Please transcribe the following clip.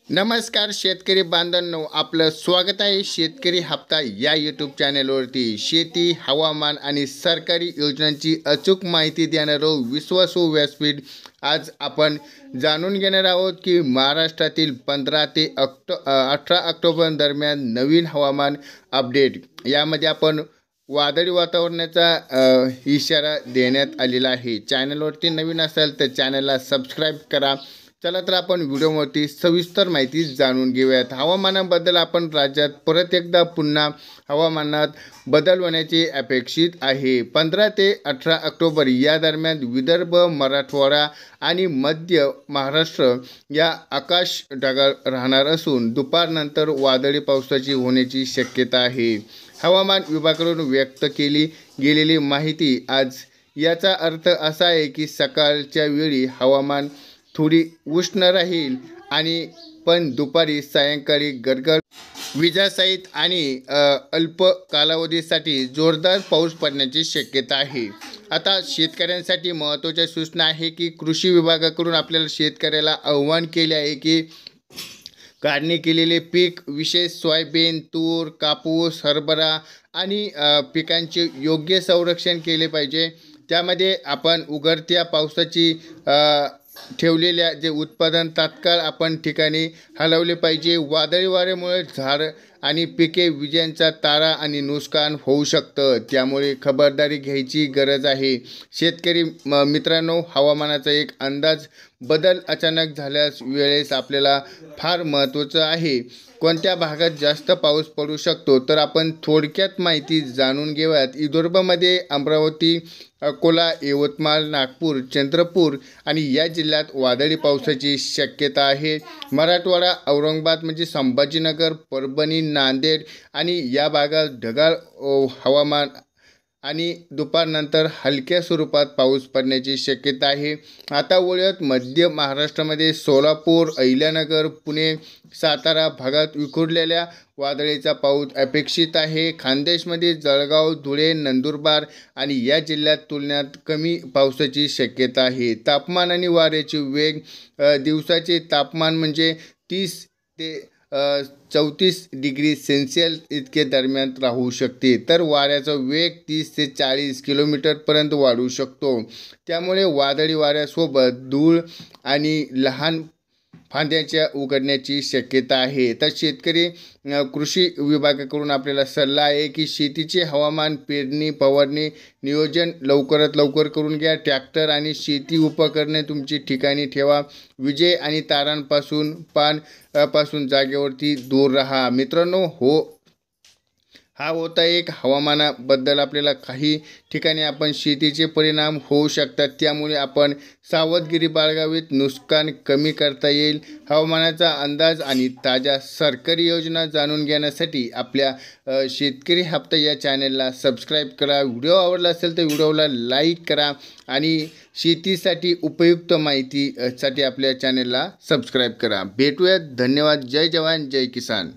नमस्कार शेतकरी बांधवांनो, आपलं स्वागत आहे शेतकरी हप्ता या यूट्यूब चॅनलवरती। शेती, हवामान आणि सरकारी योजनांची अचूक माहिती देणारं विश्वासू व्यासपीठ आज आपण जाणून घेणार आहोत की महाराष्ट्रातील 15 ते 18 ऑक्टोबर दरम्यान नवीन हवामान अपडेट। यामध्ये आपण वादळी वातावरणाचा इशारा देण्यात आलेला आहे। चॅनलवरती नवीन असाल तर चॅनलला सबस्क्राईब करा। चला तर आपण व्हिडिओवरती सविस्तर माहिती जाणून घेऊयात। हवामानाबद्दल आपण राज्यात परत एकदा पुन्हा हवामानात बदल होण्याचे अपेक्षित आहे। 15 ते 18 ऑक्टोबर या दरम्यान विदर्भ, मराठवाडा आणि मध्य महाराष्ट्र या आकाश ढगाळ राहणार असून दुपारनंतर वादळी पावसाची होण्याची शक्यता आहे। हवामान विभागाकडून व्यक्त केली गेलेली माहिती आज याचा अर्थ असा आहे की सकाळच्या वेळी हवामान थोडी उष्ण राहील आणि पण दुपारी सायंकाळी गडगड विजासहित आणि अल्प कालावधीसाठी जोरदार पाऊस पडण्याची शक्यता आहे। आता शेतकऱ्यांसाठी महत्त्वाच्या सूचना आहे की कृषी विभागाकडून आपल्याला शेतकऱ्याला आव्हान केले आहे की काढणी केलेले पीक विशेष सोयाबीन, तूर, कापूस, हरभरा आणि पिकांचे योग्य संरक्षण केले पाहिजे। त्यामध्ये आपण उघडत्या पावसाची ठेवलेल्या जे उत्पादन तात्काळ आपण ठिकाणी हलवले पाहिजे। वादळी वाऱ्यामुळे झाड आणि पिके विजेचा तारा आणि नुकसान होऊ शकतं, त्यामुळे खबरदारी घ्यायची गरज आहे। शेतकरी मित्रांनो, हवामानाचा एक अंदाज बदल अचानक झाल्यास वेळेस आपल्याला फार महत्त्वाचं आहे। कोणत्या भागात जास्त पाऊस पडू शकतो तर आपण थोडक्यात माहिती जाणून घेऊयात। विदर्भामध्ये अमरावती, अकोला, यवतमाळ, नागपूर, चंद्रपूर आणि या जिल्ह्यात वादळी पावसाची शक्यता आहे। मराठवाडा, औरंगाबाद म्हणजे संभाजीनगर, परभणी, नांदेड आणि या भागात ढगाळ हवामान आणि दुपारनंतर हलक्या स्वरूपात पाऊस पडण्याची शक्यता आहे। आता वळूयात मध्य महाराष्ट्रामध्ये सोलापूर, अहिल्यानगर, पुणे, सातारा भागात विखुरलेल्या वादळीचा पाऊस अपेक्षित आहे। खानदेशमध्ये जळगाव, धुळे, नंदुरबार आणि या जिल्ह्यात तुलनेत कमी पावसाची शक्यता आहे। तापमान आणि वाऱ्याचे वेग, दिवसाचे तापमान म्हणजे 30 ते 34 डिग्री सेल्सिअस इतके दरम्यान राहू शकते, तर वाऱ्याचा वेग 30 ते 40 किलोमीटरपर्यंत वाढू शकतो। त्यामुळे वादळी वाऱ्यासोबत धूळ आणि लहान फांद्याच्या उघडण्याची शक्यता आहे। तर शेतकरी कृषी विभागाकडून आपल्याला सल्ला आहे की शेतीचे हवामान, पेरणी, फवारणी नियोजन लवकरात लवकर करून घ्या। ट्रॅक्टर आणि शेती उपकरणे तुमची ठिकाणी ठेवा। विजे आणि तारांपासून पासून जागेवरती दूर राहा। मित्रांनो, हा होता एक हवामानाबद्दल आपल्याला काही ठिकाणी आपण शेतीचे परिणाम होऊ शकतात, त्यामुळे आपण सावधगिरी बाळगावीत, नुकसान कमी करता येईल। हवामानाचा अंदाज आणि ताज्या सरकारी योजना जाणून घेण्यासाठी आपल्या शेतकरी हप्ता या चॅनलला सबस्क्राईब करा। व्हिडिओ आवडला असेल तर व्हिडिओला लाईक करा आणि शेतीसाठी उपयुक्त माहितीसाठी आपल्या चॅनलला सबस्क्राईब करा। भेटूयात। धन्यवाद। जय जवान, जय किसान।